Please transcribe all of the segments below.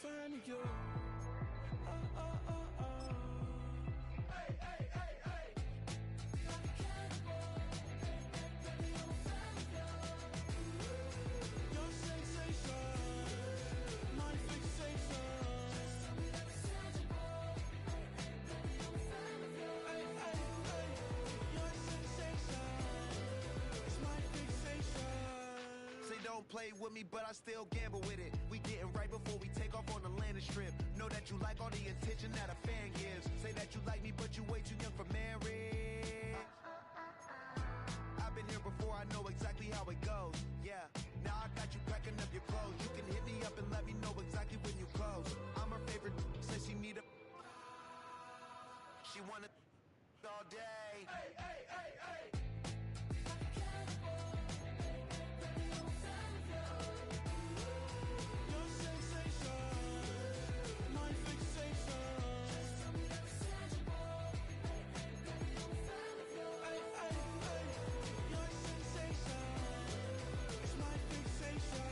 fan of you. Oh, oh, oh, oh. Hey, hey, hey, hey. Like a cannibal. Baby, I'm a fan of you. Your sensation, my fixation. Just tell me that it's tangible. Baby, I'm a fan of you. Hey, hey, hey. Your sensation is my fixation. Say don't play with me, but I still gamble with it. We getting right before we take off on the landing strip. Know that you like all the attention that a fan gives. Say that you like me, but you way too young for marriage. I've been here before, I know exactly how it goes. Yeah, now I got you packing up your clothes. You can hit me up and let me know exactly when you close. I'm her favorite, says she need a. She wanna all day. Hey, hey, hey, hey. Like a cannibal. Baby, I'm a fan of you. Your sensation, my fixation. Just tell me that it's tangible. Baby, I'm a fan of you. Hey, hey, hey. Your sensation is my fixation.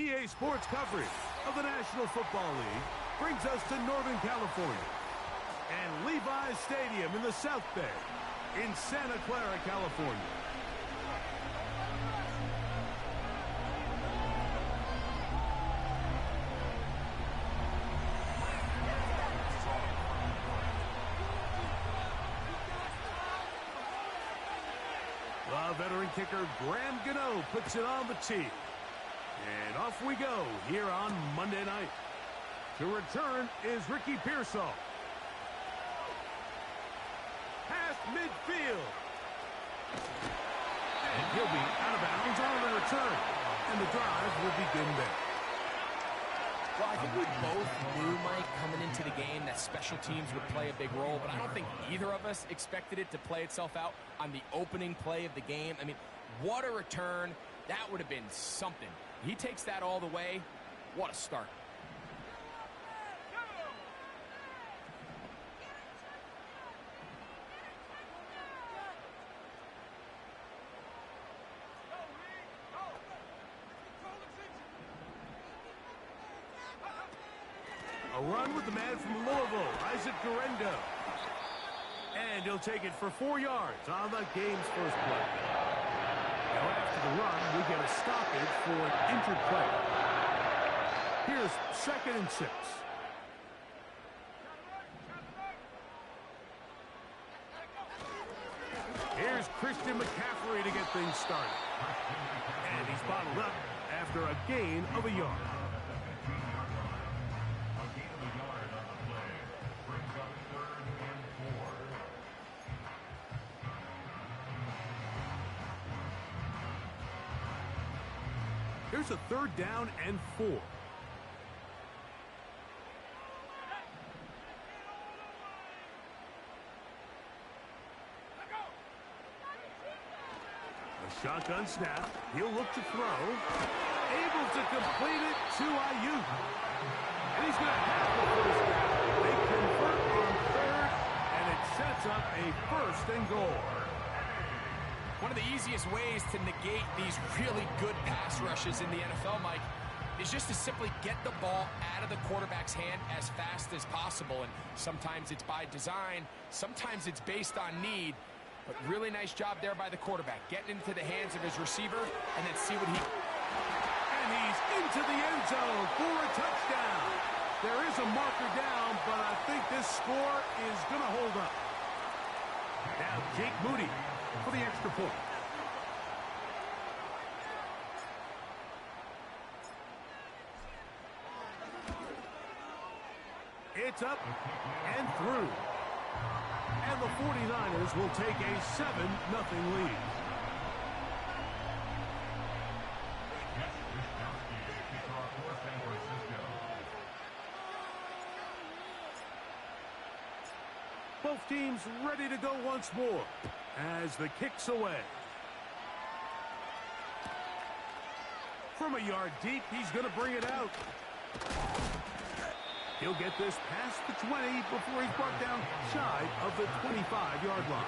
EA Sports coverage of the National Football League brings us to Northern California and Levi's Stadium in the South Bay in Santa Clara, California. The veteran kicker Graham Gano puts it on the tee. And off we go here on Monday night. To return is Ricky Pearsall. Past midfield. And he'll be out of bounds on the return. And the drive will begin there. Well, I think we both knew, Mike, coming into the game that special teams would play a big role, but I don't think either of us expected it to play itself out on the opening play of the game. I mean, what a return. That would have been something. He takes that all the way. What a start. A run with the man from Louisville, Isaac Guerrero. And he'll take it for 4 yards on the game's first play. Now after the run, we get a stoppage for an injured player. Here's 2nd and 6. Here's Christian McCaffrey to get things started. And he's bottled up after a gain of a yard. Here's a 3rd down and 4. A shotgun snap. He'll look to throw. Able to complete it to Ayuk. And he's going to have the first down. They convert on 3rd, and it sets up a 1st and goal. One of the easiest ways to negate these really good pass rushes in the NFL, Mike, is just to simply get the ball out of the quarterback's hand as fast as possible. And sometimes it's by design, sometimes it's based on need. But really nice job there by the quarterback, getting into the hands of his receiver and then see what he... And he's into the end zone for a touchdown. There is a marker down, but I think this score is going to hold up. Now Jake Moody for the extra point. It's up and through. And the 49ers will take a 7-0 lead. Both teams ready to go once more as the kick's away. From a yard deep, he's going to bring it out. He'll get this past the 20 before he's brought down shy of the 25-yard line.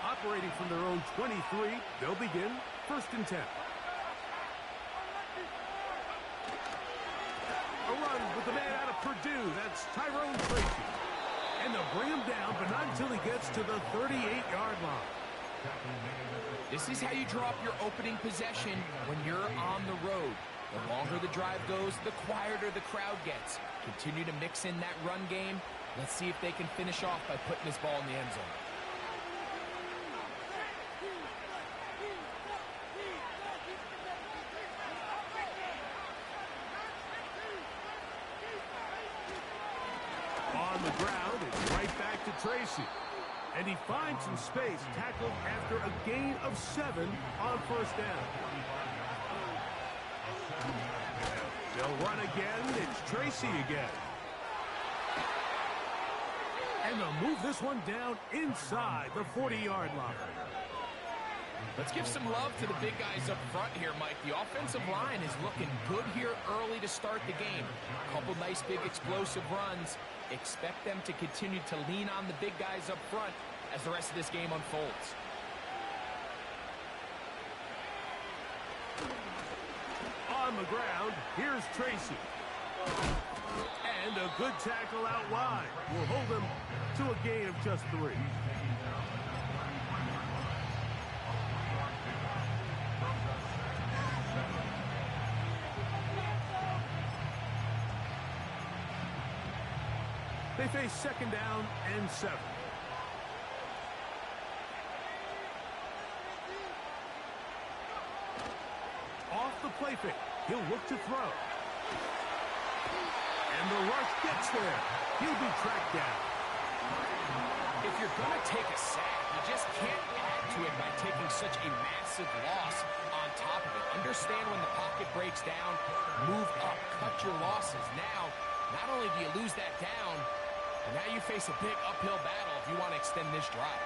Operating from their own 23, they'll begin 1st and 10. A run with the man out of Purdue. That's Tyrone Tracy. And they'll bring him down, but not until he gets to the 38-yard line. This is how you draw up your opening possession when you're on the road. The longer the drive goes, the quieter the crowd gets. Continue to mix in that run game. Let's see if they can finish off by putting this ball in the end zone. On the ground, it's right back to Tracy. And he finds some space, tackled after a gain of 7 on 1st down. They'll run again. It's Tracy again. And they'll move this one down inside the 40-yard line. Let's give some love to the big guys up front here, Mike. The offensive line is looking good here early to start the game. A couple nice big explosive runs. Expect them to continue to lean on the big guys up front as the rest of this game unfolds. On the ground, here's Tracy. And a good tackle out wide will hold them to a gain of just 3. They face 2nd down and 7. Off the play fake. He'll look to throw. And the rush gets there. He'll be tracked down. If you're going to take a sack, you just can't add to it by taking such a massive loss on top of it. Understand when the pocket breaks down, move up, cut your losses. Now, not only do you lose that down, but now you face a big uphill battle if you want to extend this drive.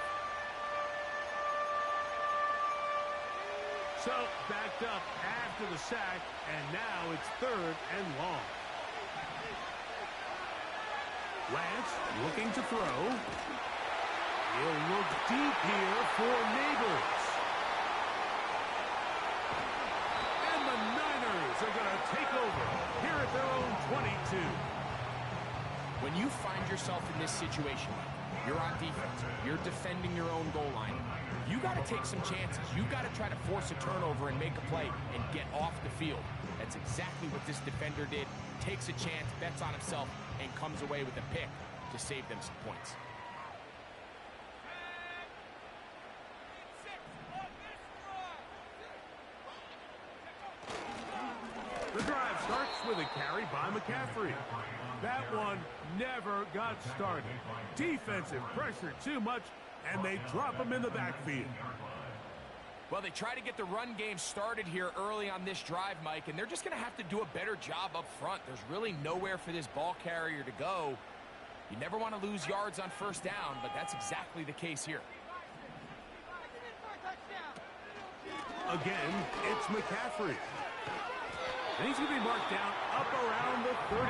So, backed up after the sack, and now it's 3rd and long. Lance looking to throw. He'll look deep here for Neighbors. And the Niners are going to take over here at their own 22. When you find yourself in this situation, you're on defense, you're defending your own goal line, you got to take some chances. You got to try to force a turnover and make a play and get off the field. That's exactly what this defender did. Takes a chance, bets on himself, and comes away with a pick to save them some points. The drive starts with a carry by McCaffrey. That one never got started. Defensive pressure too much, and they drop him in the backfield. Well, they try to get the run game started here early on this drive, Mike, and they're just going to have to do a better job up front. There's really nowhere for this ball carrier to go. You never want to lose yards on 1st down, but that's exactly the case here. Again, it's McCaffrey. And he's going to be marked down up around the 33.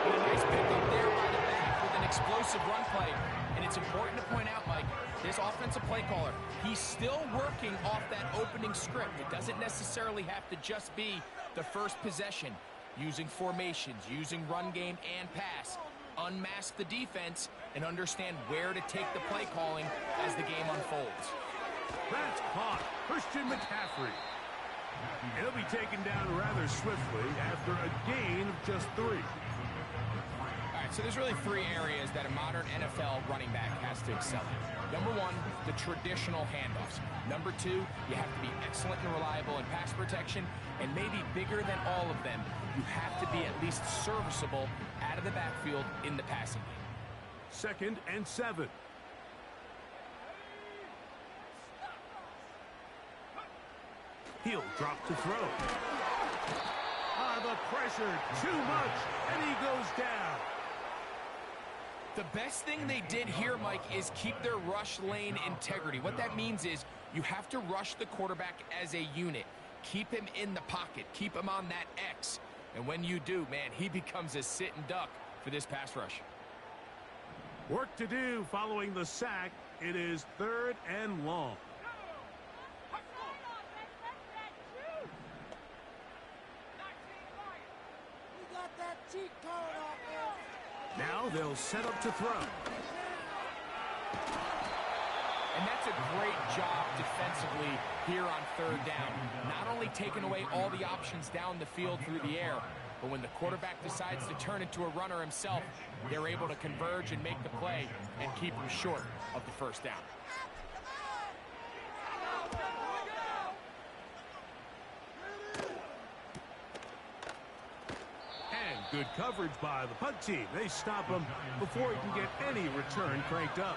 And a nice pickup there by the back with an explosive run play. And it's important to point out, Mike, this offensive play caller, he's still working off that opening script. It doesn't necessarily have to just be the first possession. Using formations, using run game and pass. Unmask the defense and understand where to take the play calling as the game unfolds. That's caught. Christian McCaffrey. He'll be taken down rather swiftly after a gain of just 3. All right, so there's really 3 areas that a modern NFL running back has to excel at. Number 1, the traditional handoffs. Number 2, you have to be excellent and reliable in pass protection. And maybe bigger than all of them, you have to be at least serviceable out of the backfield in the passing game. 2nd and 7. He'll drop to throw. The pressure, too much, and he goes down. The best thing they did here, Mike, is keep their rush lane integrity. What that means is you have to rush the quarterback as a unit. Keep him in the pocket. Keep him on that X. And when you do, man, he becomes a sit and duck for this pass rush. Work to do following the sack. It is 3rd and long. Now they'll set up to throw. And that's a great job defensively here on 3rd down. Not only taking away all the options down the field through the air, but when the quarterback decides to turn into a runner himself, they're able to converge and make the play and keep him short of the 1st down. Good coverage by the punt team. They stop him before he can get any return cranked up.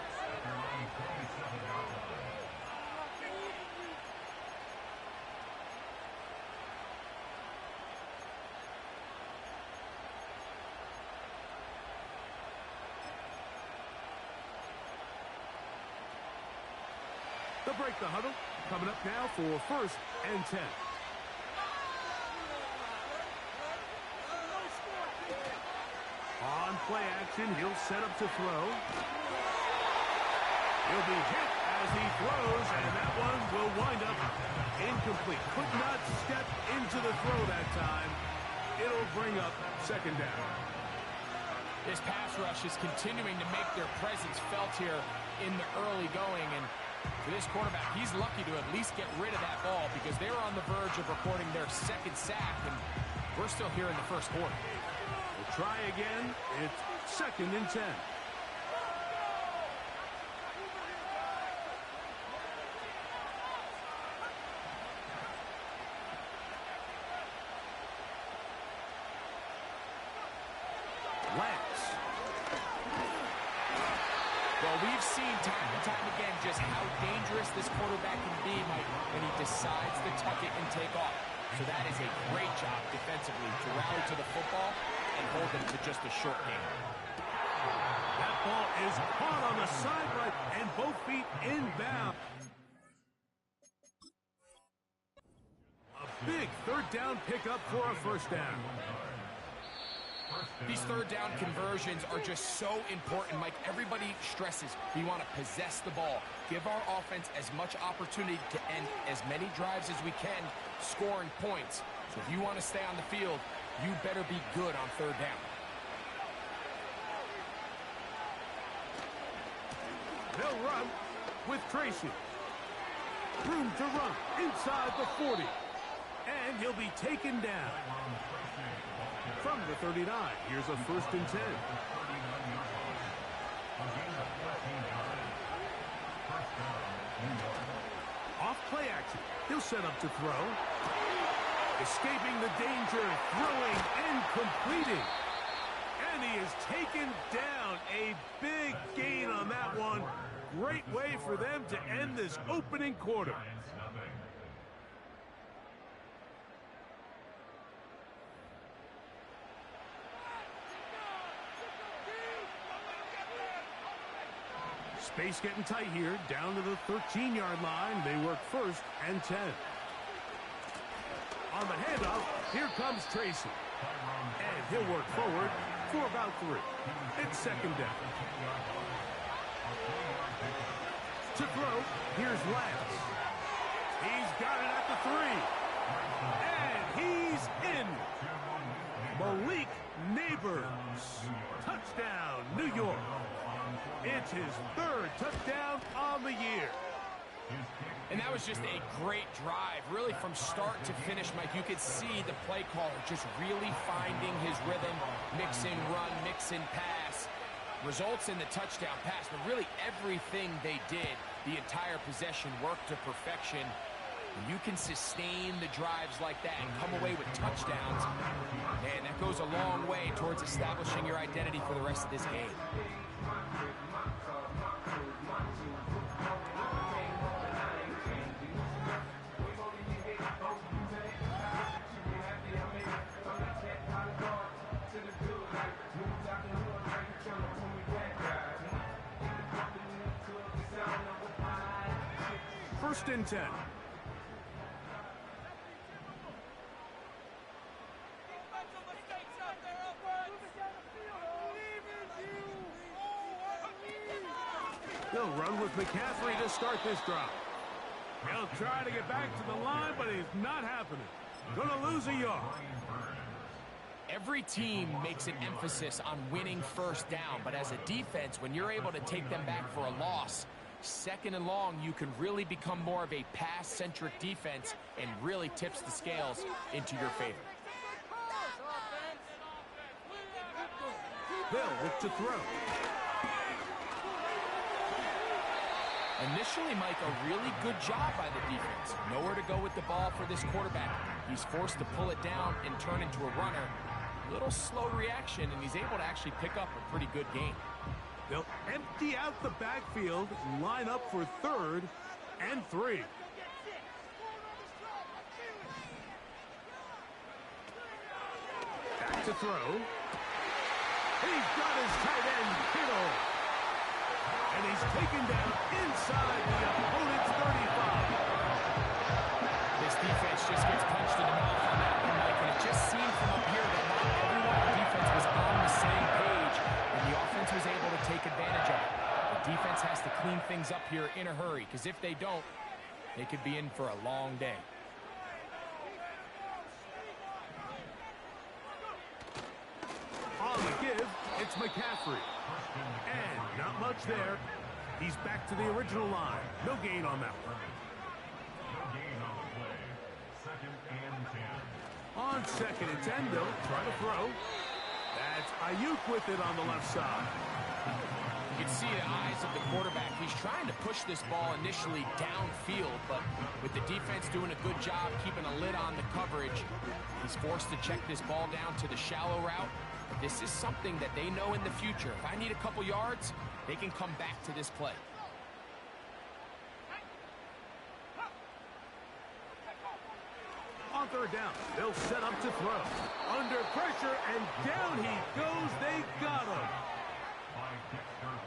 They'll break the huddle. Coming up now for 1st and 10. On play action, he'll set up to throw. He'll be hit as he throws, and that one will wind up incomplete. Could not step into the throw that time. It'll bring up 2nd down. This pass rush is continuing to make their presence felt here in the early going, and for this quarterback, he's lucky to at least get rid of that ball because they were on the verge of recording their 2nd sack, and we're still here in the 1st quarter. We'll try again. It's 2nd and 10. Well, we've seen time and time again just how dangerous this quarterback can be, Mike, when he decides to tuck it and take off. So that is a great job defensively to rally to the football and hold them to just a short game. That ball is caught on the sideline and both feet inbound. A big 3rd down pickup for a 1st down. These 3rd down conversions are just so important, Mike. Everybody stresses we want to possess the ball, give our offense as much opportunity to end as many drives as we can, scoring points. So if you want to stay on the field, you better be good on 3rd down. They'll run with Tracy. Room to run inside the 40. And he'll be taken down. From the 39, here's a 1st and 10. Off play action. He'll set up to throw. Escaping the danger, throwing and completing. And he is taken down. A big gain on that one. Great way for them to end this opening quarter. Space getting tight here, down to the 13-yard line. They work 1st and 10. On the handoff, here comes Tracy. And he'll work forward for about 3. It's 2nd down. To throw, here's Lance. He's got it at the 3. And he's in. Malik Neighbors. Touchdown, New York. It's his 3rd touchdown on the year. And that was just a great drive, really from start to finish, Mike. You could see the play caller just really finding his rhythm, mixing run, mixing pass. Results in the touchdown pass, but really everything they did, the entire possession worked to perfection. When you can sustain the drives like that and come away with touchdowns, man, that goes a long way towards establishing your identity for the rest of this game. First and 10. They'll run with McCaffrey to start this drive. He'll try to get back to the line, but it's not happening. Gonna lose a yard. Every team makes an emphasis on winning 1st down, but as a defense, when you're able to take them back for a loss, 2nd and long, you can really become more of a pass-centric defense and really tips the scales into your favor. They'll look to throw. Initially, Mike, a really good job by the defense. Nowhere to go with the ball for this quarterback. He's forced to pull it down and turn into a runner. A little slow reaction, and he's able to actually pick up a pretty good gain. They'll empty out the backfield, line up for 3rd and 3. Back to throw. He's got his tight end, Kittle. And he's He's taken down inside the opponent's 35. This defense just gets punched in the mouth on that one, Mike, and it just seemed from up here that not everyone on defense was on the same page, and the offense was able to take advantage of it. The defense has to clean things up here in a hurry, because if they don't, they could be in for a long day. On the give, it's McCaffrey. And not much there. He's back to the original line. No gain on that one. On 2nd and 10, they'll try to throw. That's Ayuk with it on the left side. You can see the eyes of the quarterback. He's trying to push this ball initially downfield, but with the defense doing a good job keeping a lid on the coverage, he's forced to check this ball down to the shallow route. This is something that they know in the future. If I need a couple yards, they can come back to this play. On 3rd down, they'll set up to throw. Under pressure, and down he goes. They got him.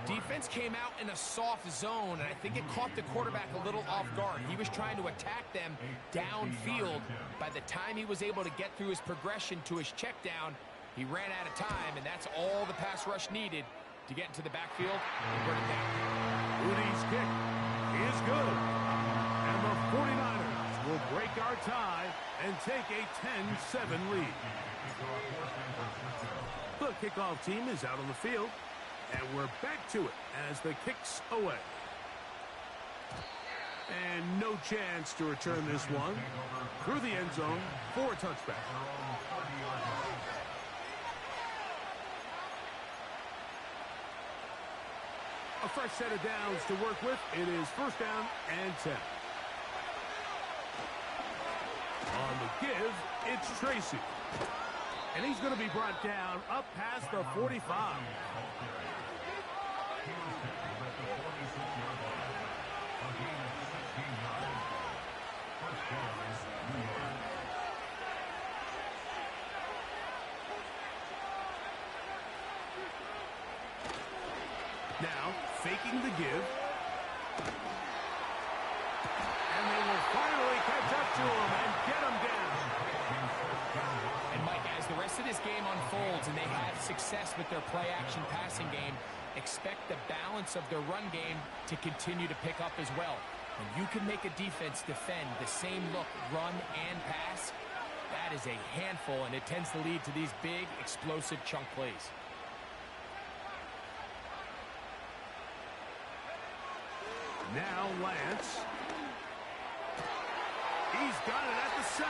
Defense came out in a soft zone, and I think it caught the quarterback a little off guard. He was trying to attack them downfield. By the time he was able to get through his progression to his check down, he ran out of time, and that's all the pass rush needed to get into the backfield and bring it down. Rudy's kick is good. And the 49ers will break our tie and take a 10-7 lead. The kickoff team is out on the field, and we're back to it as the kick's away. And no chance to return this one through the end zone for a touchback. A fresh set of downs to work with. It is 1st down and 10. On the give, it's Tracy. And he's going to be brought down up past the 45. Now, faking the give. And they will finally catch up to him and get him down. And Mike, as the rest of this game unfolds and they have success with their play-action passing game, expect the balance of their run game to continue to pick up as well. When you can make a defense defend the same look, run and pass, that is a handful, and it tends to lead to these big, explosive chunk plays. Now Lance. He's got it at the 7.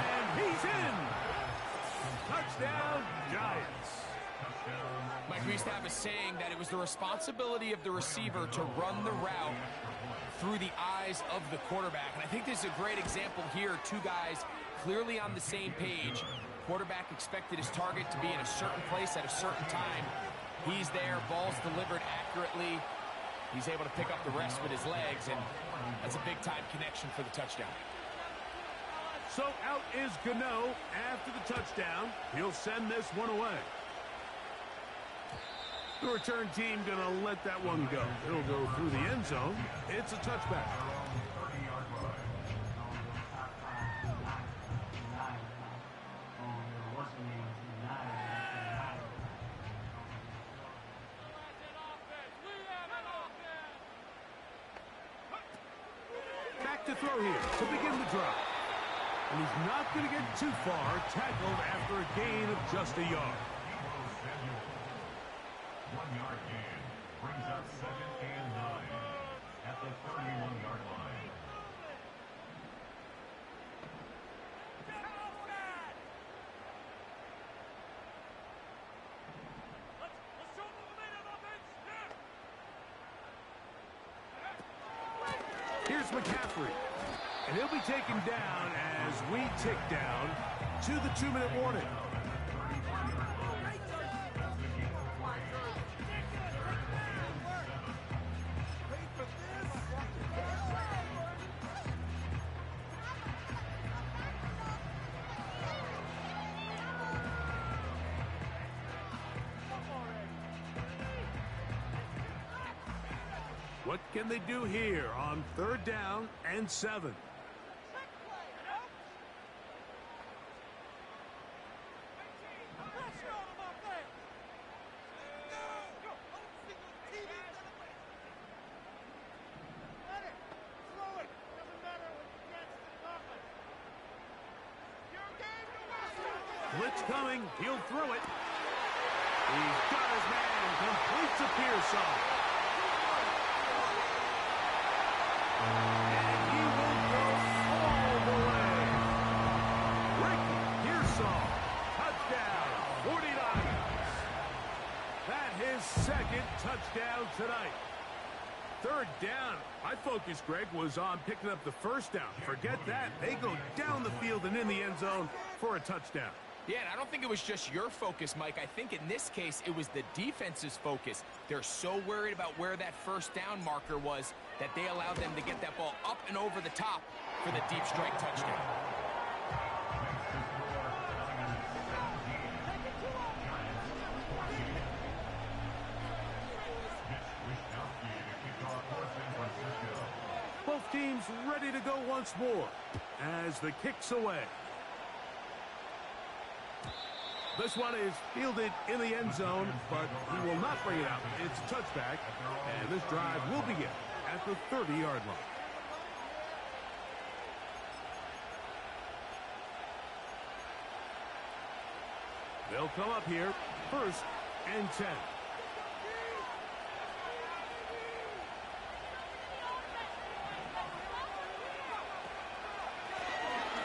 And he's in. Touchdown, Giants. Mike, we used to have a saying that it was the responsibility of the receiver to run the route through the eyes of the quarterback. And I think this is a great example here. Two guys clearly on the same page. Quarterback expected his target to be in a certain place at a certain time. He's there, ball's delivered accurately. He's able to pick up the rest with his legs, and that's a big-time connection for the touchdown. So out is Gano after the touchdown. He'll send this one away. The return team going to let that one go. It'll go through the end zone. It's a touchback. Back to throw here to begin the drive. And he's not going to get too far, tackled after a gain of just a yard. 1 yard gain brings up 2nd and 9 at the 31-yard line. Here's McCaffrey. And he'll be taken down as we tick down to the 2-minute warning. What can they do here on 3rd down and 7? Blitz coming. He'll throw it. He's got his man. Completes a Pearsall. And he will go all the way. Ricky Pearsall. Touchdown. 49ers. That his 2nd touchdown tonight. 3rd down. My focus, Greg, was on picking up the 1st down. Forget that. They go down the field and in the end zone for a touchdown. Yeah, and I don't think it was just your focus, Mike. I think in this case, it was the defense's focus. They're so worried about where that 1st down marker was that they allowed them to get that ball up and over the top for the deep strike touchdown. Both teams ready to go once more as the kick's away. This one is fielded in the end zone, but he will not bring it out. It's a touchback, and this drive will begin at the 30-yard line. They'll come up here, 1st and 10.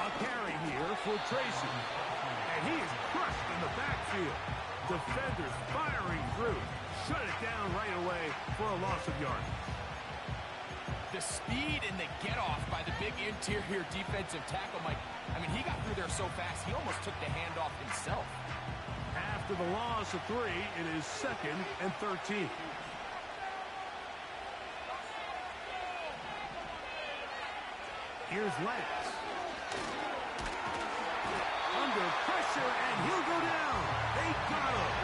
A carry here for Tracy. And he is crushed in the backfield. Defenders firing through. Shut it down right away for a loss of yardage. The speed and the get-off by the big interior defensive tackle, Mike. I mean, he got through there so fast, he almost took the handoff himself. After the loss of 3, it is 2nd and 13. Here's Lance. Under pressure, and he'll go down. They got him.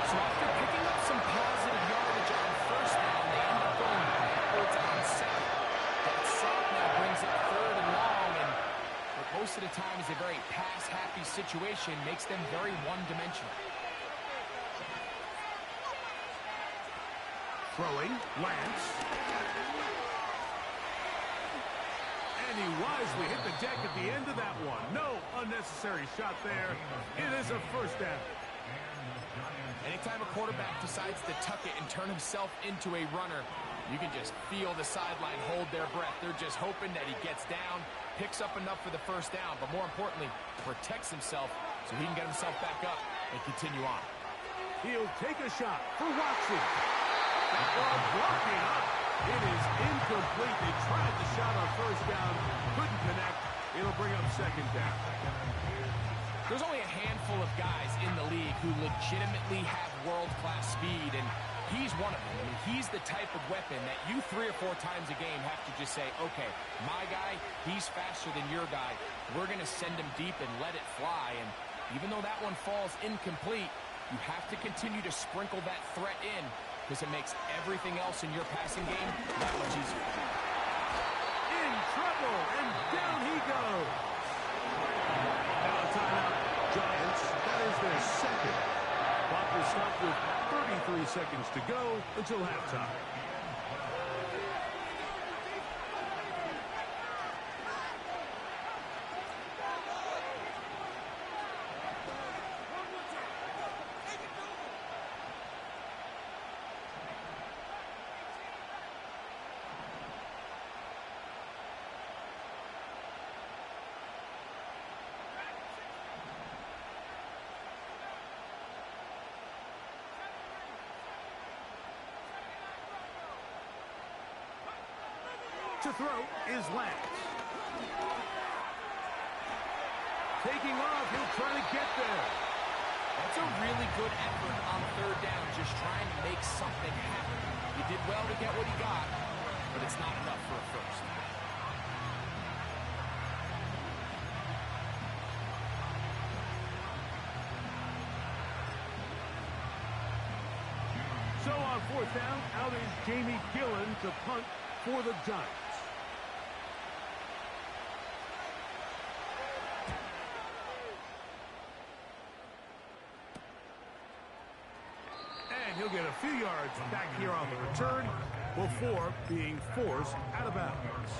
So after picking up some positive yardage on 1st down, they end up going backwards on 2nd. That sack now brings up 3rd and long, and what most of the time is a very pass-happy situation, makes them very one-dimensional. Throwing, Lance. And he wisely hit the deck at the end of that one. No unnecessary shot there. It is a 1st down. Anytime a quarterback decides to tuck it and turn himself into a runner, you can just feel the sideline hold their breath. They're just hoping that he gets down, picks up enough for the 1st down, but more importantly, protects himself so he can get himself back up and continue on. He'll take a shot for Watson. That ball blocking up. It is incomplete. They tried the shot on 1st down, couldn't connect. It'll bring up 2nd down. There's only a handful of guys in the league who legitimately have world-class speed, and he's one of them. I mean, he's the type of weapon that you 3 or 4 times a game have to just say, okay, my guy, he's faster than your guy. We're going to send him deep and let it fly. And even though that one falls incomplete, you have to continue to sprinkle that threat in, because it makes everything else in your passing game that much easier. In trouble, and down he goes. Now a timeout, Giants. That is their 2nd. Clock will stop with 33 seconds to go until halftime. To throw is Lance. Taking off, he'll try to get there. That's a really good effort on 3rd down, just trying to make something happen. He did well to get what he got, but it's not enough for a 1st. So on fourth down, out is Jamie Gillen to punt for the Giants. And he'll get a few yards back here on the return before being forced out of bounds.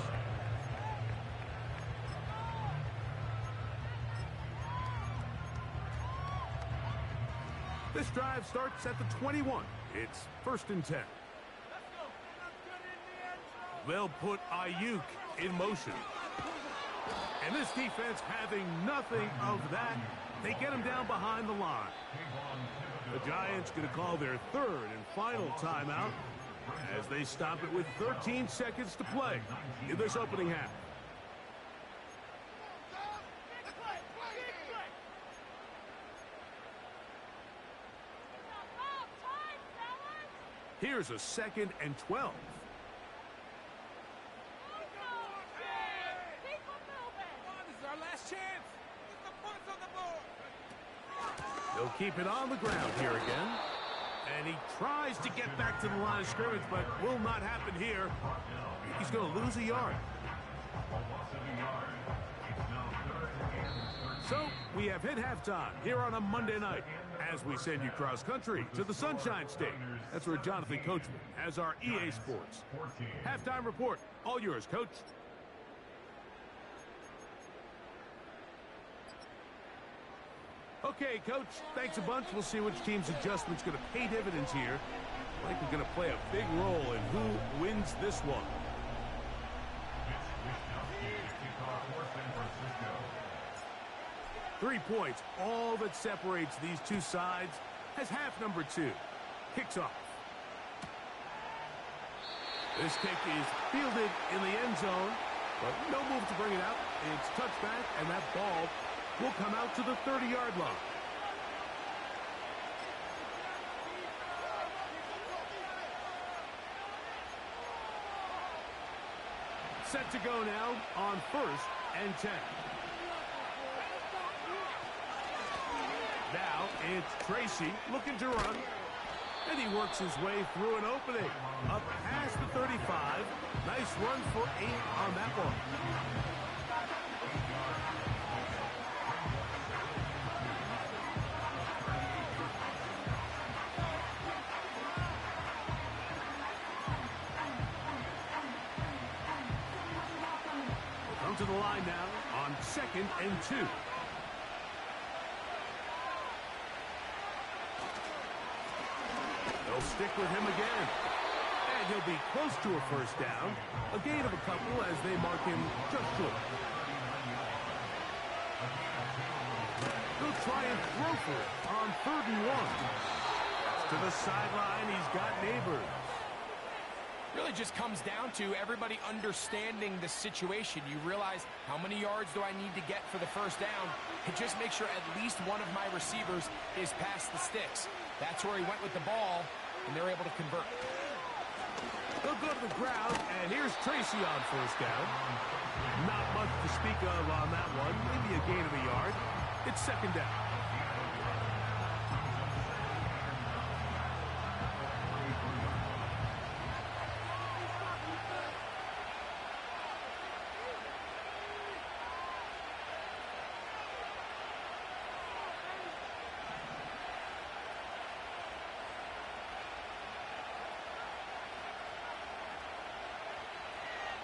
This drive starts at the 21. It's 1st and 10. They'll put Ayuk in motion. And this defense having nothing of that, they get him down behind the line. The Giants going to call their 3rd and final timeout as they stop it with 13 seconds to play in this opening half. Here's a 2nd and 12. They'll keep it on the ground here again. And he tries to get back to the line of scrimmage, but will not happen here. He's going to lose a yard. So we have hit halftime here on a Monday night as we send you cross-country to the Sunshine State. That's where Jonathan Coachman has our EA Sports halftime report. All yours, Coach. Okay, Coach, thanks a bunch. We'll see which team's adjustment's going to pay dividends here. I think we're going to play a big role in who wins this one. 3 points, all that separates these two sides, as half number 2 kicks off. This kick is fielded in the end zone, but no move to bring it out. It's touchback, and that ball will come out to the 30-yard line. Set to go now on 1st and 10. Now it's Tracy looking to run, and he works his way through an opening. Up past the 35. Nice run for 8 on that one. Come to the line now on 2nd and 2. They'll stick with him again. And he'll be close to a first down. A gain of a couple as they mark him just short. He'll try and throw for it on 3rd and 1. To the sideline, he's got neighbors. Really just comes down to everybody understanding the situation. You realize, how many yards do I need to get for the first down? And just make sure at least one of my receivers is past the sticks. That's where he went with the ball, and they're able to convert. They'll go to the ground, and here's Tracy on first down. Not much to speak of on that one. Maybe a gain of a yard. It's 2nd down.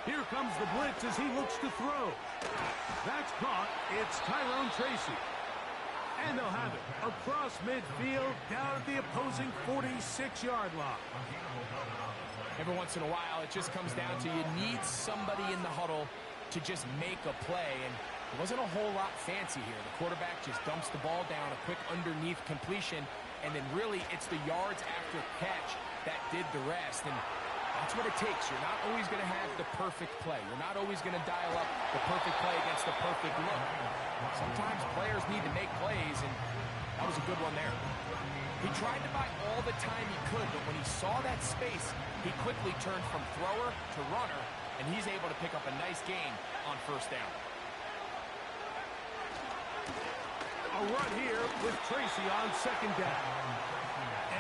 Here comes the blitz as he looks to throw. That's caught. It's Tyrone Tracy. And they'll have it across midfield down at the opposing 46-yard line. Every once in a while, it just comes down to you need somebody in the huddle to just make a play. And it wasn't a whole lot fancy here. The quarterback just dumps the ball down, a quick underneath completion, and then really it's the yards after catch that did the rest. And that's what it takes. You're not always going to have the perfect play. You're not always going to dial up the perfect play against the perfect look. Sometimes players need to make plays, and that was a good one there. He tried to buy all the time he could, but when he saw that space, he quickly turned from thrower to runner, and he's able to pick up a nice gain on first down. A run here with Tracy on 2nd down.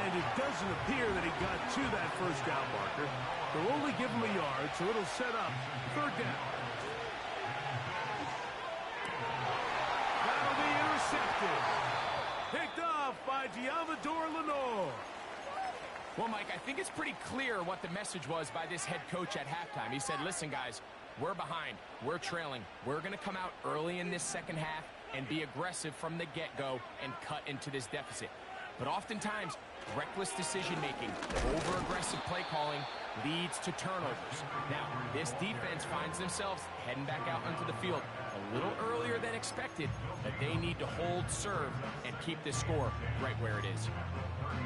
And it doesn't appear that he got to that first down marker. They'll only give him a yard, so it'll set up third down. That'll be intercepted. Picked off by Giamador Lenore. Well, Mike, I think it's pretty clear what the message was by this head coach at halftime. He said, listen, guys, we're behind. We're trailing. We're going to come out early in this second half and be aggressive from the get-go and cut into this deficit. But oftentimes, reckless decision-making, over-aggressive play calling leads to turnovers. Now, this defense finds themselves heading back out onto the field a little earlier than expected, but they need to hold serve and keep this score right where it is.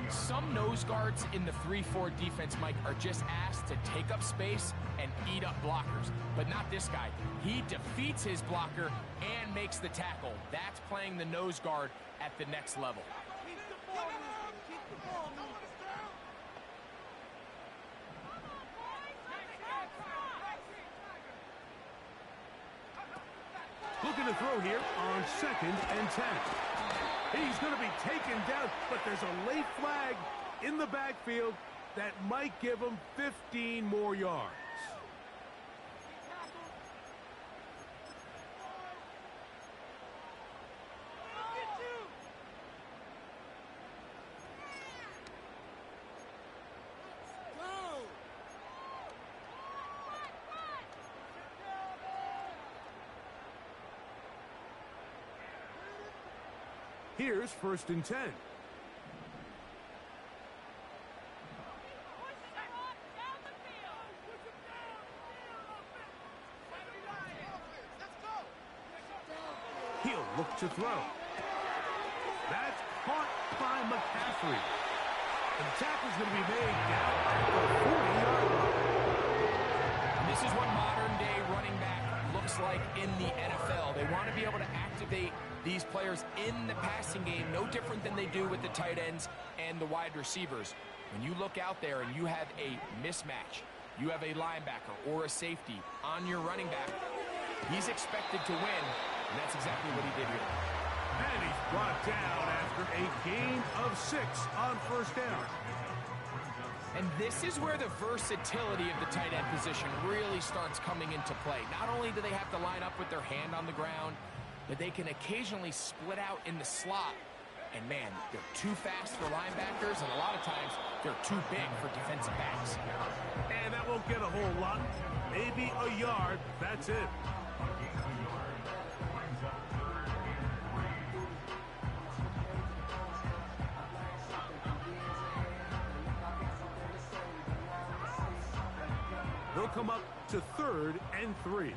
Some nose guards in the 3-4 defense, Mike, are just asked to take up space and eat up blockers. But not this guy. He defeats his blocker and makes the tackle. That's playing the nose guard at the next level. Looking to throw here on 2nd and 10. He's going to be taken down, but there's a late flag in the backfield that might give him 15 more yards. Here's 1st and 10. He'll look to throw. That's caught by McCaffrey. And the tackle's going to be made down at the 40-yard line. This is what modern-day running back looks like in the NFL. They want to be able to activate these players in the passing game, no different than they do with the tight ends and the wide receivers. When you look out there and you have a mismatch, you have a linebacker or a safety on your running back, he's expected to win, and that's exactly what he did here. And he's brought down after a gain of 6 on 1st down. And this is where the versatility of the tight end position really starts coming into play. Not only do they have to line up with their hand on the ground, but they can occasionally split out in the slot. And man, they're too fast for linebackers, and a lot of times they're too big for defensive backs. And that won't get a whole lot. Maybe a yard. That's it. They'll come up to 3rd and 3.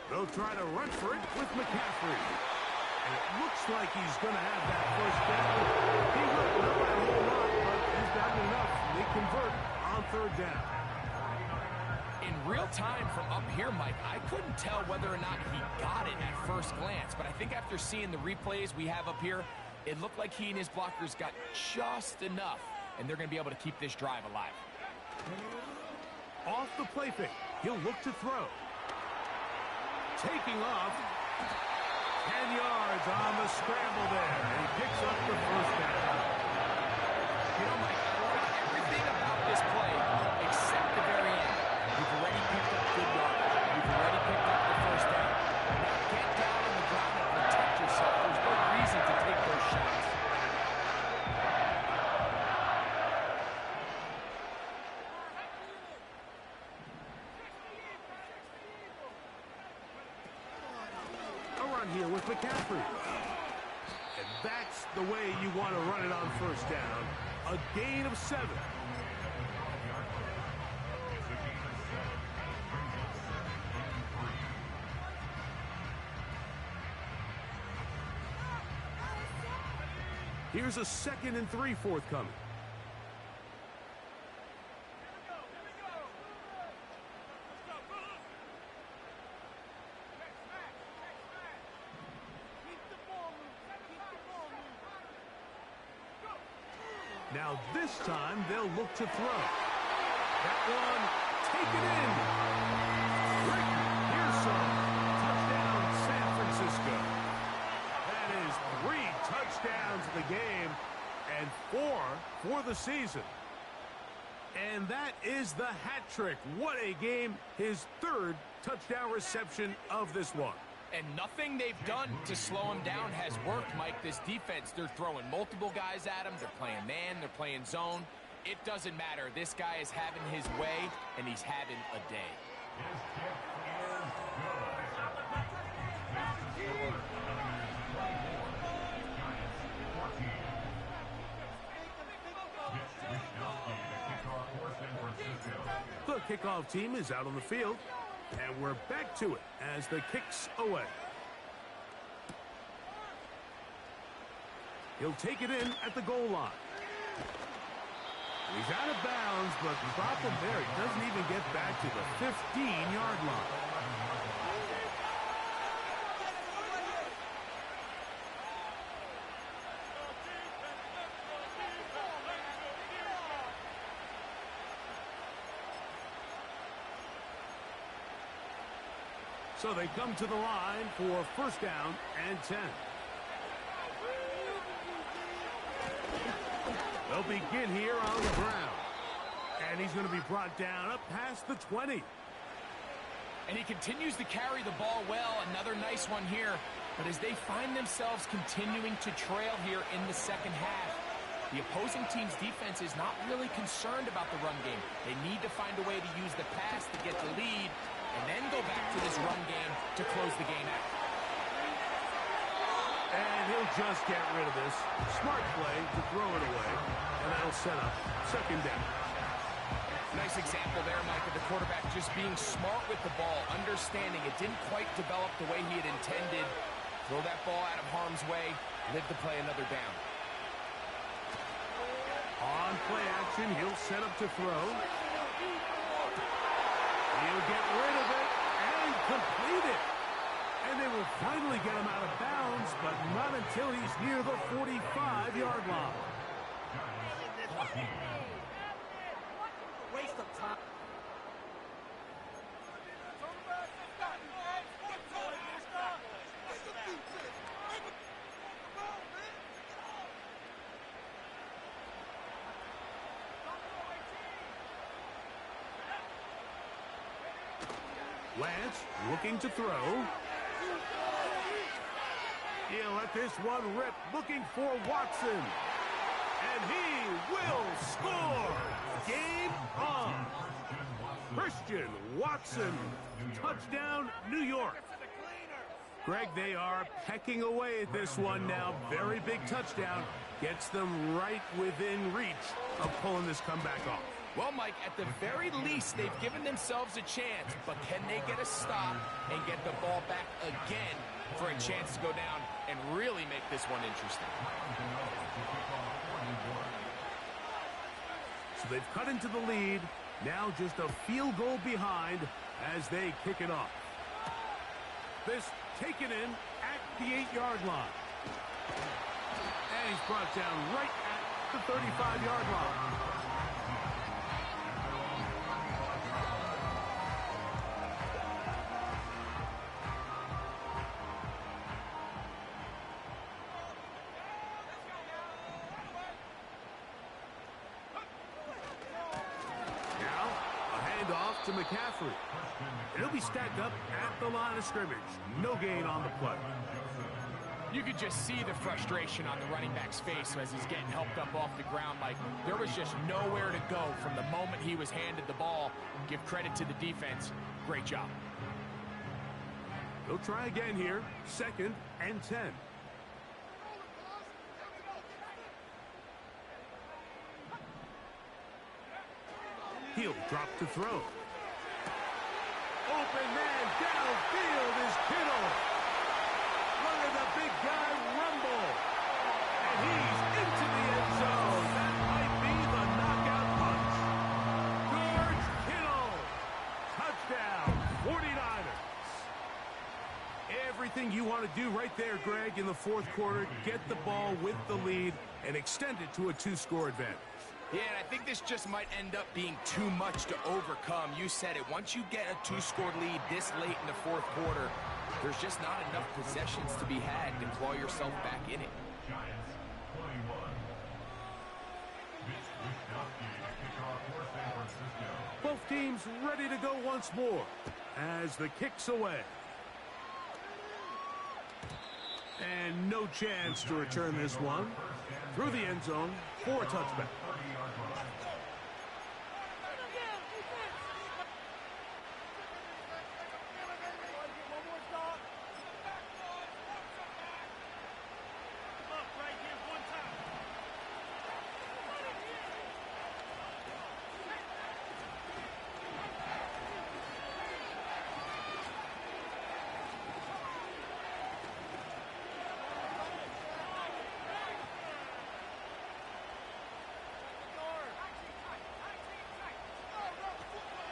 They'll try to run for it with McCaffrey. And it looks like he's going to have that first down. He wouldn't know a whole lot, but he's gotten enough. They convert on 3rd down. In real time from up here, Mike, I couldn't tell whether or not he got it at first glance. But I think after seeing the replays we have up here, it looked like he and his blockers got just enough. And they're going to be able to keep this drive alive. Off the play fake. He'll look to throw. Taking off, 10 yards on the scramble there, and he picks up the first down. You know, Mike, I like everything about this play except the very end. You've already picked up good yardage. You've already picked up the first down. Now get down on the ground and protect yourself. There's no reason to take those shots. Here with McCaffrey. And that's the way you want to run it on 1st down. A gain of 7. Here's a 2nd and 3 forthcoming. Now this time they'll look to throw. That one taken in. Rick Pearson. Touchdown, San Francisco. game and 4 for the season. And that is the hat trick. What a game. His 3rd touchdown reception of this one. And nothing they've done to slow him down has worked, Mike. This defense, they're throwing multiple guys at him. They're playing man, they're playing zone. It doesn't matter. This guy is having his way, and he's having a day. His kick is good. The kickoff team is out on the field, and we're back to it as the kick's away. He'll take it in at the goal line. He's out of bounds, but the problem there, he doesn't even get back to the 15-yard line. So they come to the line for 1st down and 10. They'll begin here on the ground. And he's going to be brought down up past the 20. And he continues to carry the ball well. Another nice one here. But as they find themselves continuing to trail here in the 2nd half, the opposing team's defense is not really concerned about the run game. They need to find a way to use the pass to get the lead and then go back to this run game to close the game out. And he'll just get rid of this. Smart play to throw it away. And that'll set up 2nd down. Nice example there, Mike, of the quarterback just being smart with the ball, understanding it didn't quite develop the way he had intended. Throw that ball out of harm's way, live to play another down. On play action, he'll set up to throw. He'll get rid of it and complete it. And they will finally get him out of bounds, but not until he's near the 45-yard line. Waste of time. Lance looking to throw. He'll let this one rip, looking for Watson. And he will score! Game on! Christian Watson, touchdown, New York. Greg, they are pecking away at this one now. Very big touchdown. Gets them right within reach of pulling this comeback off. Well, Mike, at the very least, they've given themselves a chance, but can they get a stop and get the ball back again for a chance to go down and really make this one interesting? So they've cut into the lead. Now just a field goal behind as they kick it off. This taken in at the 8-yard line. And he's brought down right at the 35-yard line. To McCaffrey. He'll be stacked up at the line of scrimmage. No gain on the play. You could just see the frustration on the running back's face as he's getting helped up off the ground. Like, there was just nowhere to go from the moment he was handed the ball. Give credit to the defense. Great job. They'll try again here. 2nd and 10. He'll drop to throw. Open man downfield is Kittle. Look at the big guy rumble. And he's into the end zone. That might be the knockout punch. George Kittle. Touchdown, 49ers. Everything you want to do right there, Greg, in the 4th quarter. Get the ball with the lead and extend it to a 2-score advantage. Yeah, and I think this just might end up being too much to overcome. You said it. Once you get a 2-score lead this late in the 4th quarter, there's just not enough possessions to be had to claw yourself back in it. Giants 31. Mitch Wishnowsky, kickoff for San Francisco. Both teams ready to go once more as the kick's away. And no chance to return this one through the end zone for a touchback. 30-yard line.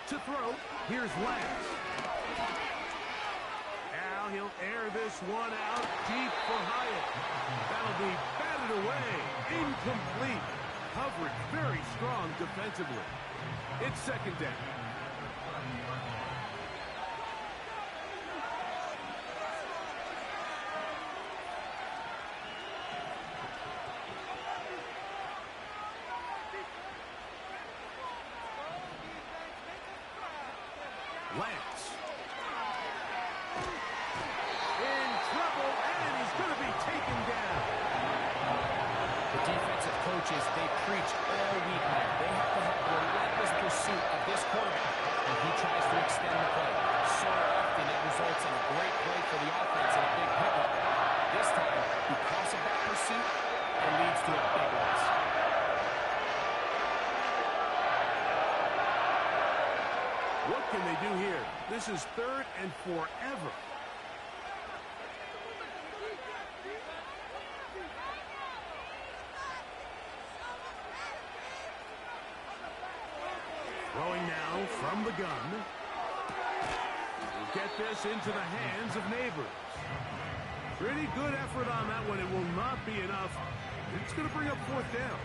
To throw, here's Lance. Now he'll air this one out deep for Hyatt. That'll be batted away. Incomplete. Coverage very strong defensively. It's second down. Lance. In trouble, and he's going to be taken down. The defensive coaches, they preach all week long. They have to have relentless pursuit of this quarterback when he tries to extend the play. So often it results in a great play for the offense and a big pickup. This time, because of that pursuit, it leads to a big loss. What can they do here? This is third and forever. Throwing now from the gun. Will get this into the hands of Neighbors. Pretty good effort on that one. It will not be enough. It's going to bring up fourth down.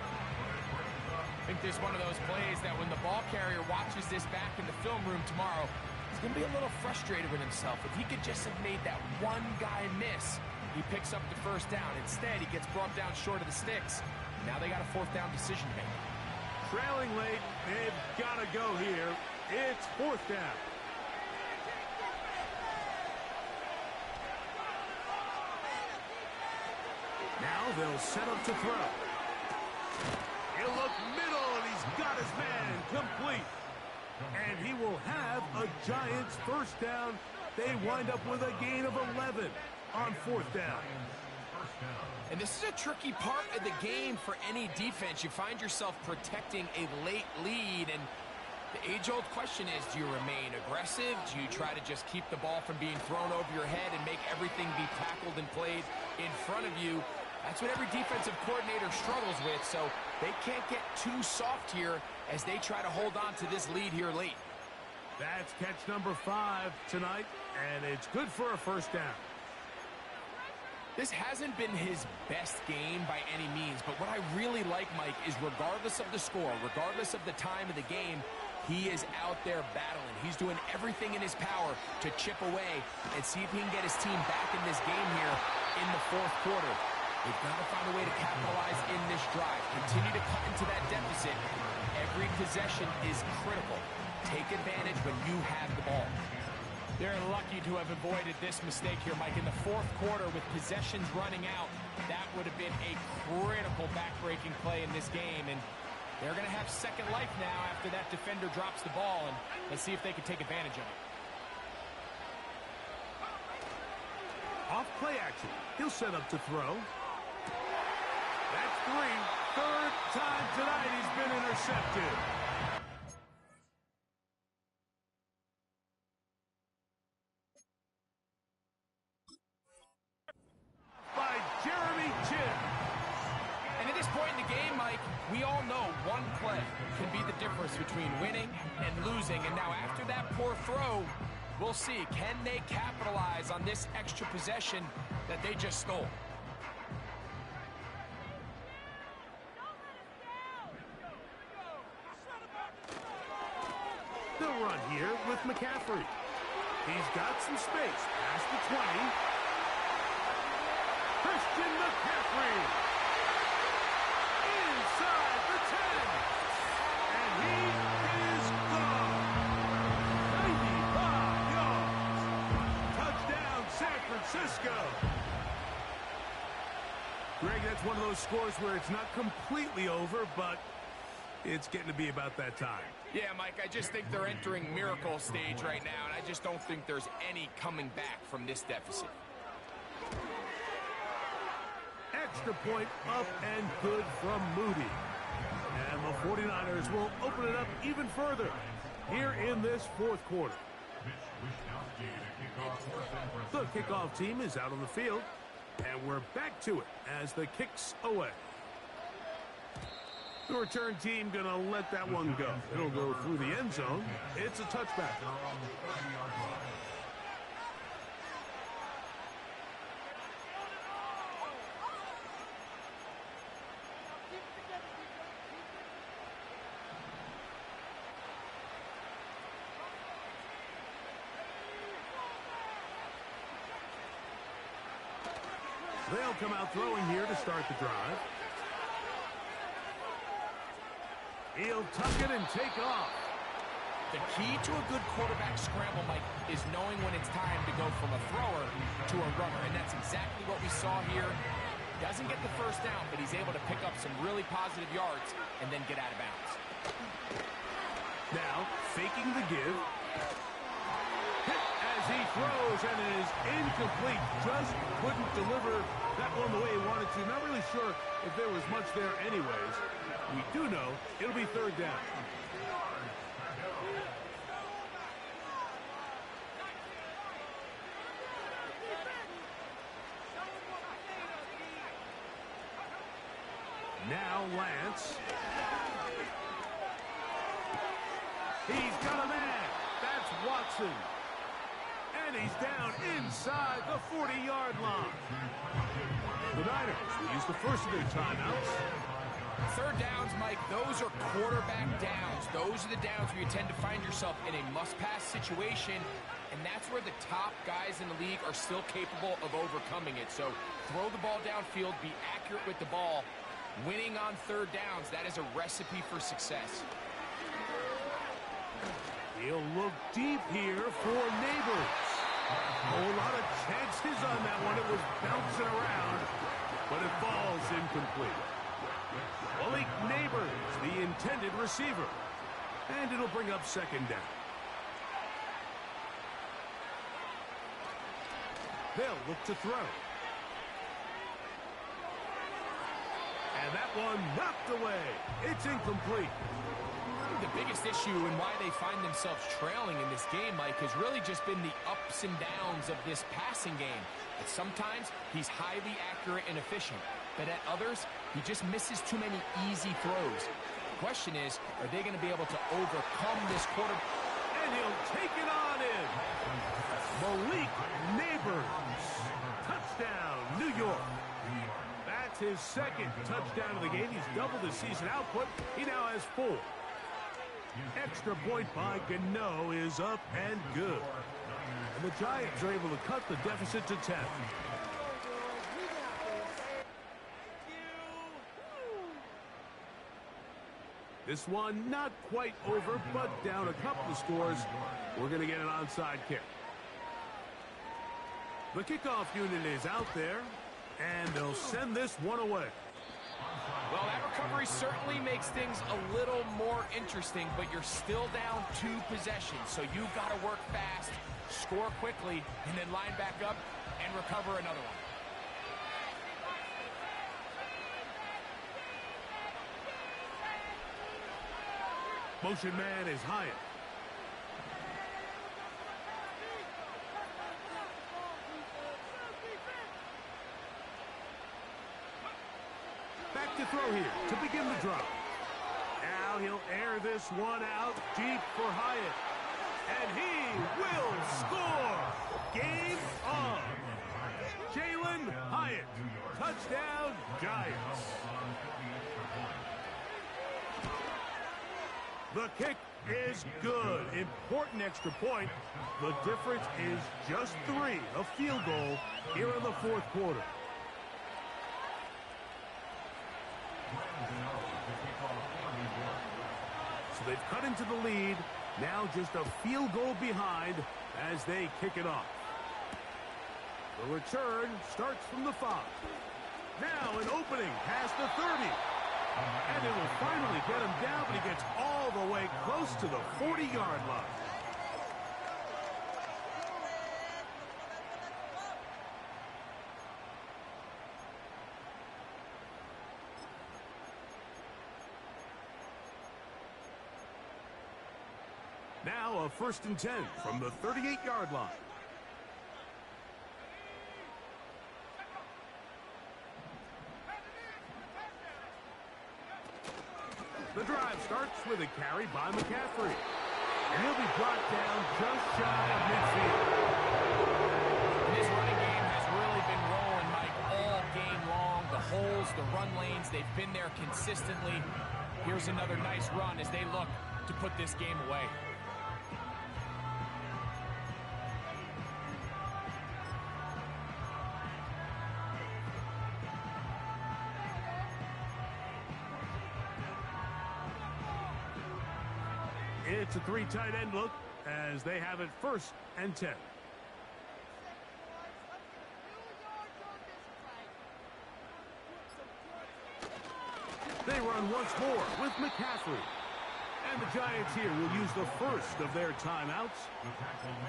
I think this is one of those plays that when the ball carrier watches this back in the film room tomorrow, he's going to be a little frustrated with himself. If he could just have made that one guy miss, he picks up the first down. Instead, he gets brought down short of the sticks. Now they got a fourth down decision to make. Trailing late, they've got to go here. It's fourth down. Now they'll set up to throw. He'll look middle, and he's got his man complete. And he will have a Giants first down. They wind up with a gain of 11 on fourth down. And this is a tricky part of the game for any defense. You find yourself protecting a late lead, and the age-old question is, do you remain aggressive? Do you try to just keep the ball from being thrown over your head and make everything be tackled and played in front of you? That's what every defensive coordinator struggles with, so they can't get too soft here as they try to hold on to this lead here late. That's catch number 5 tonight, and it's good for a first down. This hasn't been his best game by any means, but what I really like, Mike, is regardless of the score, regardless of the time of the game, he is out there battling. He's doing everything in his power to chip away and see if he can get his team back in this game here in the fourth quarter. They've got to find a way to capitalize in this drive. Continue to cut into that deficit. Every possession is critical. Take advantage when you have the ball. They're lucky to have avoided this mistake here, Mike. In the fourth quarter, with possessions running out, that would have been a critical back-breaking play in this game. And they're going to have second life now after that defender drops the ball. And let's see if they can take advantage of it. Off play action. He'll set up to throw. That's 3. Third time tonight he's been intercepted. By Jeremy Chin. And at this point in the game, Mike, we all know one play can be the difference between winning and losing. And now after that poor throw, we'll see, can they capitalize on this extra possession that they just stole? They'll run here with McCaffrey. He's got some space past the 20. Christian McCaffrey. kicks go. Greg, that's one of those scores where it's not completely over, but it's getting to be about that time. Yeah, Mike, I just think they're entering miracle stage right now, and I just don't think there's any coming back from this deficit. Extra point up and good from Moody. And the 49ers will open it up even further here in this fourth quarter. The kickoff team is out on the field, and we're back to it as the kick's away. The return team going to let that one go. It'll go through the end zone. It's a touchback. They'll come out throwing here to start the drive. He'll tuck it and take off. The key to a good quarterback scramble, Mike, is knowing when it's time to go from a thrower to a runner, and that's exactly what we saw here. Doesn't get the first down, but he's able to pick up some really positive yards and then get out of bounds. Now, faking the give. Hit as he throws, and it is incomplete. Just couldn't deliver that one the way he wanted to. Not really sure if there was much there anyways. We do know it'll be third down. Now Lance. He's got a man. That's Watson. And he's down inside the 40-yard line. The Niners will use the first of their timeouts. Third downs, Mike, those are quarterback downs. Those are the downs where you tend to find yourself in a must-pass situation, and that's where the top guys in the league are still capable of overcoming it. So throw the ball downfield, be accurate with the ball. Winning on third downs, that is a recipe for success. He'll look deep here for Neighbors. A whole lot of chances on that one. It was bouncing around, but it falls incomplete. Malik Neighbors, the intended receiver. And it'll bring up second down. They'll look to throw. And that one knocked away. It's incomplete. The biggest issue and why they find themselves trailing in this game, Mike, has really just been the ups and downs of this passing game. But sometimes he's highly accurate and efficient. But at others, he just misses too many easy throws. The question is, are they going to be able to overcome this quarter? And he'll take it on in. Malik Neighbors. Touchdown, New York. That's his second touchdown of the game. He's doubled his season output. He now has 4. Extra point by Gano is up and good. And the Giants are able to cut the deficit to 10. This one not quite over, but down a couple of scores. We're going to get an onside kick. The kickoff unit is out there, and they'll send this one away. Well, that recovery certainly makes things a little more interesting, but you're still down 2 possessions, so you've got to work fast, score quickly, and then line back up and recover another one. Motion man is Hyatt. Back to throw here to begin the drop. Now he'll air this one out deep for Hyatt. And he will score. Game on. Jalen Hyatt. Touchdown, Giants. The kick is good. Important extra point. The difference is just 3. A field goal here in the fourth quarter. So they've cut into the lead. Now just a field goal behind as they kick it off. The return starts from the 5. Now an opening past the 30. And it will finally get him down, but he gets all the way close to the 40-yard line. Now a 1st and 10 from the 38-yard line. The drive starts with a carry by McCaffrey. And he'll be brought down just shy of midfield. This running game has really been rolling, Mike, all game long. The holes, the run lanes, they've been there consistently. Here's another nice run as they look to put this game away. It's a 3 tight end look as they have it 1st and 10. They run once more with McCaffrey. And the Giants here will use the first of their timeouts.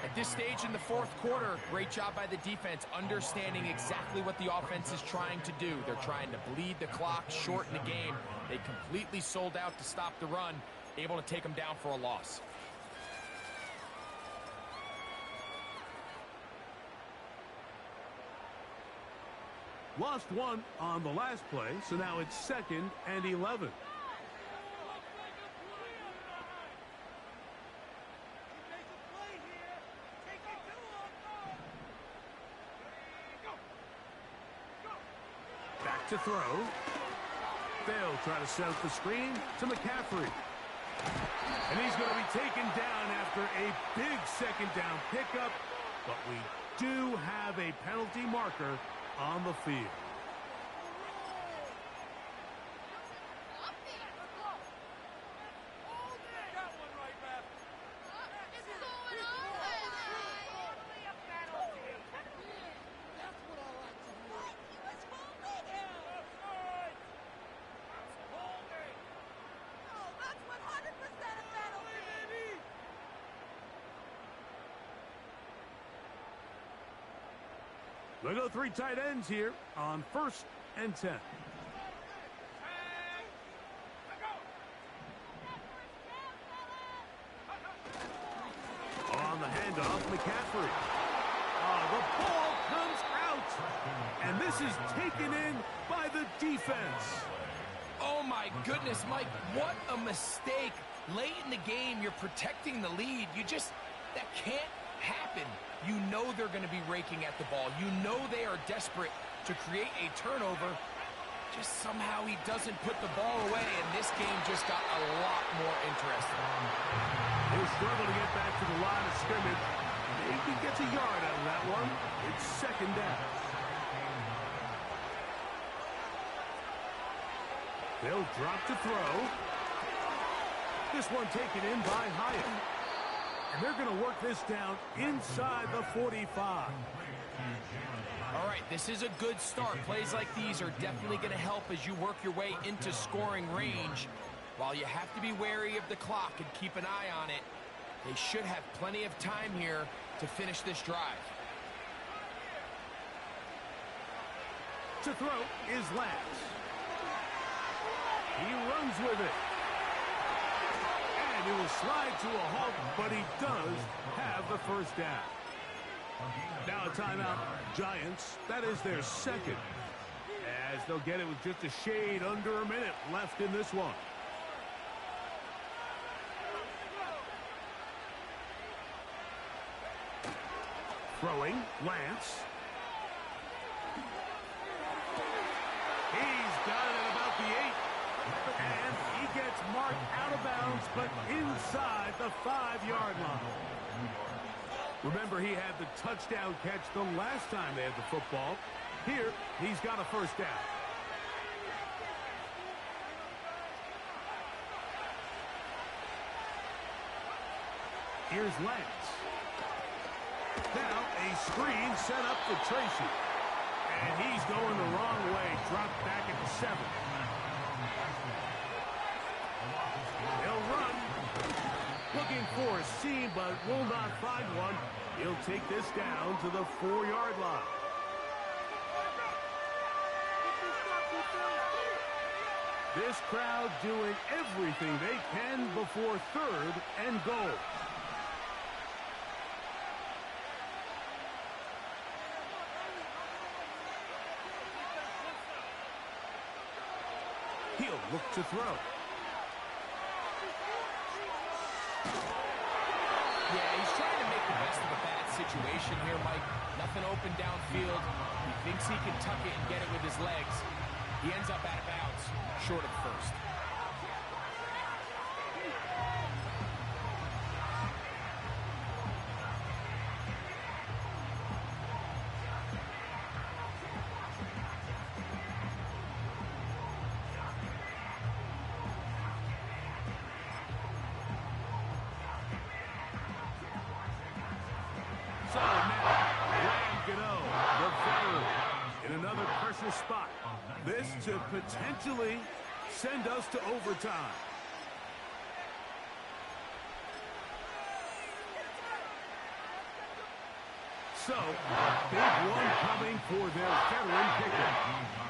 At this stage in the 4th quarter, great job by the defense, understanding exactly what the offense is trying to do. They're trying to bleed the clock, shorten the game. They completely sold out to stop the run, able to take them down for a loss. Lost 1 on the last play, so now it's 2nd and 11. Back to throw. They'll try to set up the screen to McCaffrey. And he's going to be taken down after a big 2nd down pickup, but we do have a penalty marker on the field. They go 3 tight ends here on 1st and 10. On the handoff, McCaffrey. The ball comes out. And this is taken in by the defense. Oh, my goodness, Mike, what a mistake. Late in the game, you're protecting the lead. That can't happen. You know they're going to be raking at the ball. You know they are desperate to create a turnover. Just somehow he doesn't put the ball away, and this game just got a lot more interesting. He'll struggle to get back to the line of scrimmage. Maybe gets a yard out of that one. It's 2nd down. They'll drop to throw. This one taken in by Hyatt. And they're going to work this down inside the 45. All right, this is a good start. Plays like these are definitely going to help as you work your way into scoring range. While you have to be wary of the clock and keep an eye on it, they should have plenty of time here to finish this drive. To throw is Lance. He runs with it. And it will slide to a halt, but he does have the 1st down. Now a timeout, Giants. That is their 2nd. As they'll get it with just a shade under a minute left in this one. Throwing, Lance. He's got it at about the 8. And he gets marked out of bounds, but inside the 5-yard line. Remember, he had the touchdown catch the last time they had the football. Here, he's got a 1st down. Here's Lance. Now a screen set up for Tracy. And he's going the wrong way. Dropped back at the 7. He'll run. Looking for a seam, but will not find one. He'll take this down to the 4-yard line. This crowd doing everything they can before 3rd and goal. He'll look to throw. Yeah, he's trying to make the best of a bad situation here, Mike. Nothing open downfield. He thinks he can tuck it and get it with his legs. He ends up out of bounds, short of first. So now, Ram Gano, the veteran, in another pressure spot. This to potentially send us to overtime. So, big one coming for their veteran kicker.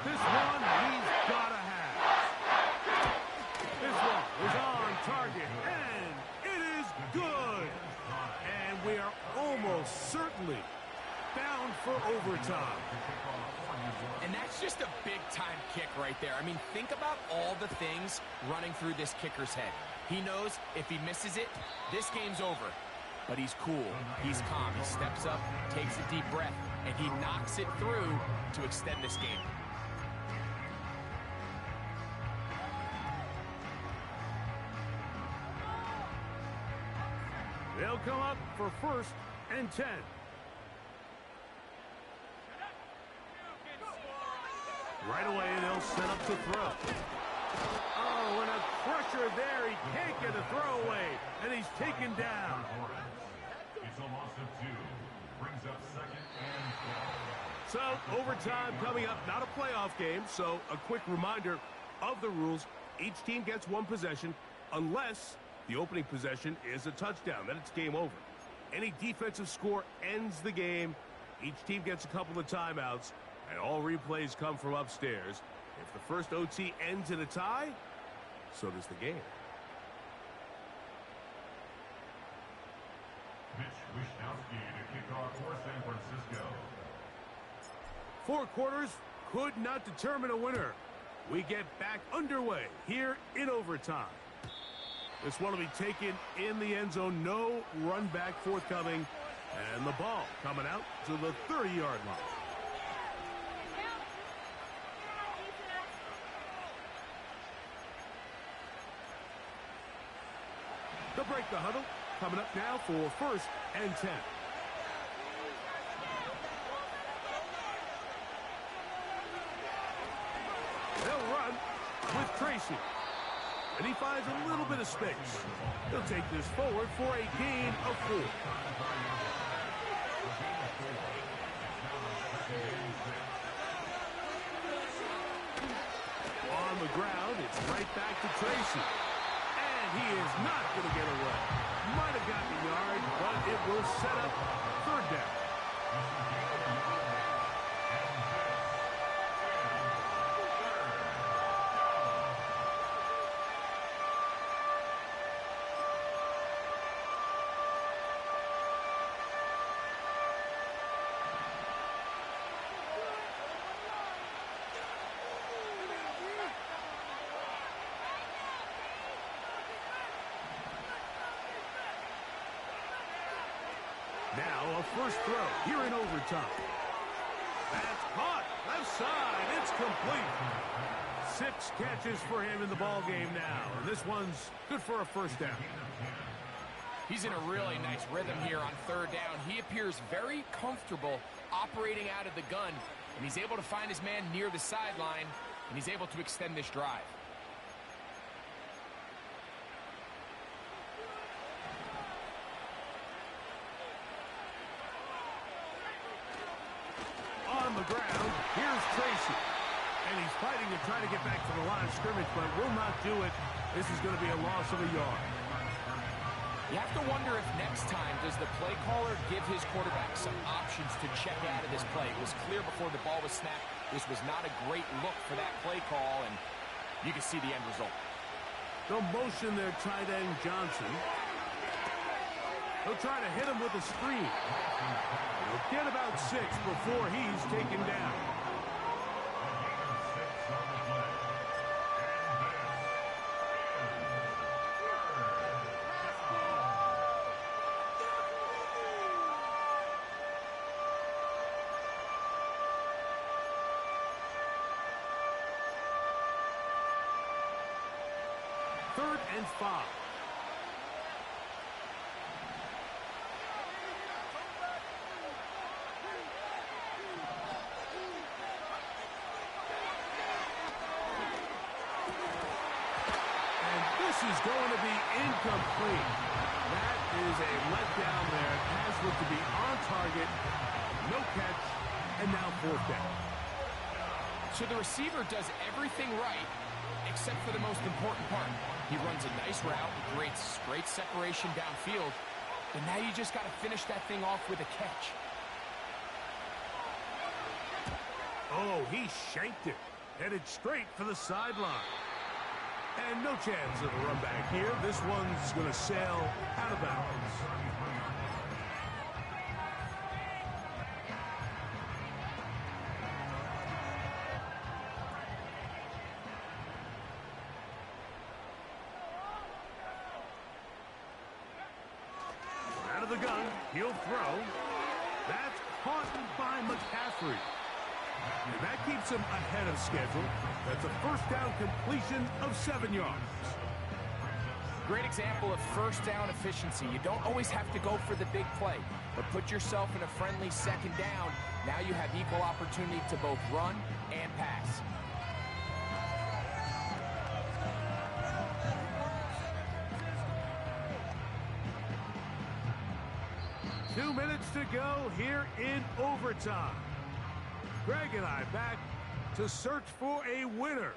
This one he's got to have. This one is on target, and it is good. And we are almost certainly bound for overtime. And that's just a big-time kick right there. I mean, think about all the things running through this kicker's head. He knows if he misses it, this game's over. But he's cool. He's calm. He steps up, takes a deep breath, and he knocks it through to extend this game. They'll come up for 1st and 10. Right away, they'll set up to throw. Oh, and a pressure there. He can't get a throw away, and he's taken down. It's a loss of 2. Brings up 2nd and 12. So, overtime coming up. Not a playoff game, so a quick reminder of the rules. Each team gets 1 possession unless the opening possession is a touchdown. Then it's game over. Any defensive score ends the game. Each team gets a couple of timeouts, and all replays come from upstairs. If the first OT ends in a tie, so does the game. Mitch Wishnowsky to kick off for San Francisco. 4 quarters could not determine a winner. We get back underway here in overtime. This one will be taken in the end zone. No run back forthcoming. And the ball coming out to the 30-yard line. To break the huddle, coming up now for 1st and 10. They'll run with Tracy. And he finds a little bit of space. He'll take this forward for a gain of 4. On the ground, it's right back to Tracy. And he is not going to get away. Might have gotten a yard, but it will set up 3rd down. Now a first throw here in overtime. That's caught. Left side. It's complete. 6 catches for him in the ball game now. And this one's good for a 1st down. He's in a really nice rhythm here on 3rd down. He appears very comfortable operating out of the gun, and he's able to find his man near the sideline, and he's able to extend this drive. Here's Tracy. And he's fighting to try to get back to the line of scrimmage, but will not do it. This is going to be a loss of a yard. You have to wonder if next time does the play caller give his quarterback some options to check out of this play. It was clear before the ball was snapped. This was not a great look for that play call, and you can see the end result. They'll motion their tight end, Johnson. They'll try to hit him with a screen. They'll get about 6 before he's taken down. Third and 5. This is going to be incomplete. That is a letdown there. Pass looked to be on target. No catch. And now 4th down. So the receiver does everything right, except for the most important part. He runs a nice route, creates great separation downfield, but now you just got to finish that thing off with a catch. Oh, he shanked it. Headed straight for the sideline. And no chance of a run back here. This one's going to sail out of bounds. Out of the gun, he'll throw. That's caught by McCaffrey. And that keeps him ahead of schedule. That's a first down completion of 7 yards. Great example of first down efficiency. You don't always have to go for the big play, but put yourself in a friendly 2nd down. Now you have equal opportunity to both run and pass. Two minutes to go here in overtime. Greg and I back to search for a winner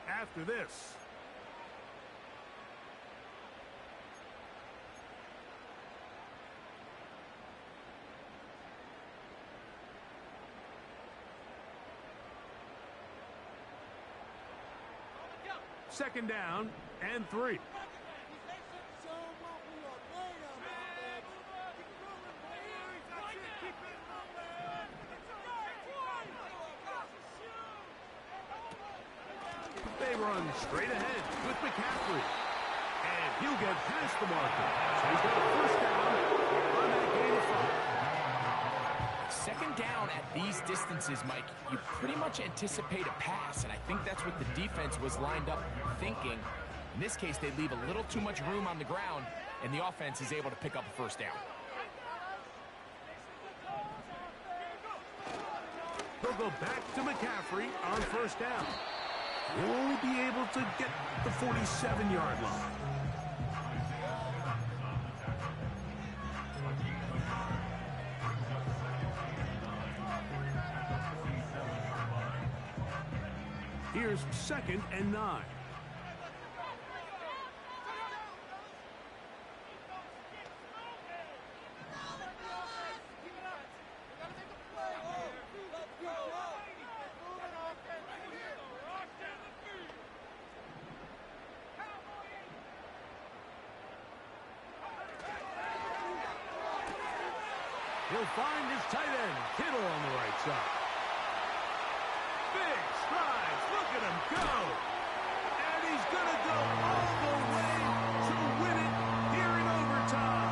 after this. Second down and 3. They run straight ahead with McCaffrey. And he'll get past the marker. So he's got a first down on that gain of 5. 2nd down at these distances, Mike, you pretty much anticipate a pass, and I think that's what the defense was lined up thinking. In this case, they leave a little too much room on the ground, and the offense is able to pick up a first down. He'll go back to McCaffrey on first down. Will be able to get the 47-yard line. Here's 2nd and 9. He'll find his tight end, Kittle, on the right side. Big strides. Look at him go. And he's going to go all the way to win it here in overtime.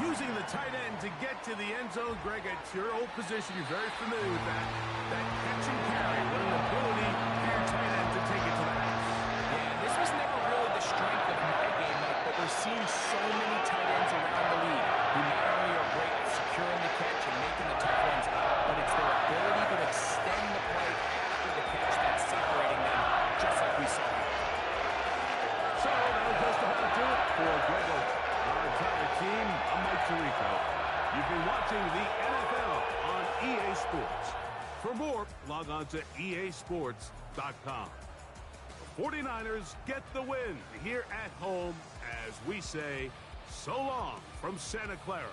Using the tight end to get to the end zone. Greg, at your old position, you're very familiar with that. That catch and carry, with an ability for your tight end to take it to the house. Yeah, this was never really the strength of my game, Mike, but we're seeing so many tight ends around the league who not only are great at securing the catch and making the tough ones, but it's their ability to extend the play after the catch that's separating them, just like we saw. So that'll just about do it for Greg Olsen. Our entire team, I'm Mike Tirico. You've been watching the NFL on EA Sports. For more, log on to easports.com. The 49ers get the win here at home as we say so long from Santa Clara.